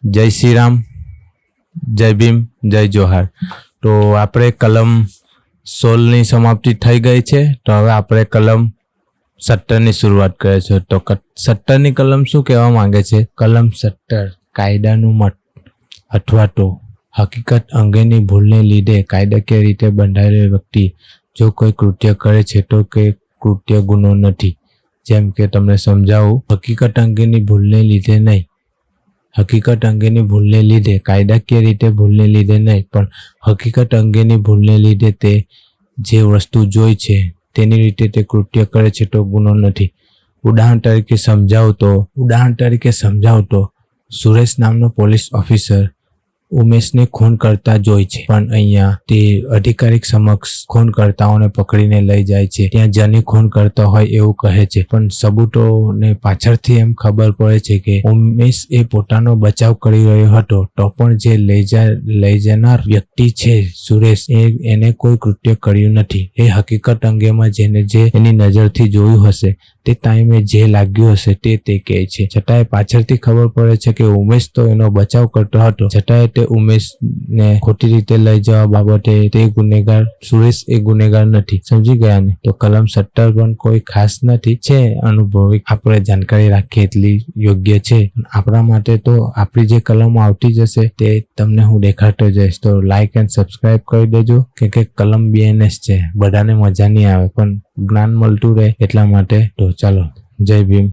જય શ્રી રામ, જય ભીમ, જય જોહાર. તો આપણે કલમ 16ની સમાપ્તિ થઈ ગઈ છે. તો હવે આપણે કલમ 17ની શરૂઆત કરે છે. તો 17ની કલમ શું કહેવા માંગે છે? કલમ 17 કાયદાનું મત અથવા તો હકીકત અંગેની ભૂલને લીધે કાયદાકીય રીતે બંધાયેલ વ્યક્તિ જો કોઈ કૃત્ય કરે છે તો કે કૃત્ય ગુનો નથી. જેમ કે તમને સમજાવું, હકીકત અંગેની ભૂલને લીધે નહીં, હકીકત અંગેની ભૂલને લીધે, કાયદાકીય રીતે ભૂલને લીધે નહીં, પણ હકીકત અંગેની ભૂલને લીધે તે જે વસ્તુ જોઈ છે તેની રીતે તે કૃત્ય કરે છે તો ગુનો નથી. ઉદાહરણ તરીકે સમજાવું તો સુરેશ નામનો પોલીસ ઓફિસર ઉમેશને ખૂન કરતા જોઈ છે, પણ અહીંયા તે અધિકારી સમક્ષ ખૂનકર્તાઓને પકડીને લઈ જાય છે. ત્યાં જેની ખૂન કરતા હોય એવું કહે છે, પણ સબૂતોને પાછળથી એમ ખબર પડે છે કે ઉમેશ એ પોતાનો બચાવ કરી રહ્યો હતો, તો પણ જે લઈ જનાર વ્યક્તિ છે સુરેશ, એને કોઈ કૃત્ય કર્યું નથી. એ હકીકત અંગેમાં જેને જે એની નજરથી જોયું હશે તે ટાઈમે જે લાગ્યું હશે તે કહે છે. છતાંય પાછળથી ખબર પડે છે કે ઉમેશ તો એનો બચાવ કરતો હતો, છતાંય તે ઉમેશને ખોટી રીતે લઈ જવા બાબતે તે ગુનેગાર, સુરેશ એ ગુનેગાર નથી. સમજી ગયા ને? તો કલમ 17 પણ કોઈ ખાસ નથી, છે અનુભવી, આપણે જાણકારી રાખીએ એટલી યોગ્ય છે. આપણા માટે તો આપણી જે કલમો આવતી જશે તે તમને હું દેખાડતો જઈશ. તો લાઈક એન્ડ સબસ્ક્રાઈબ કરી દેજો, કે કલમ BNS છે, બધાને મજા નહીં આવે પણ જ્ઞાન મળતું રહે એટલા માટે. તો ચાલો, જય ભીમ.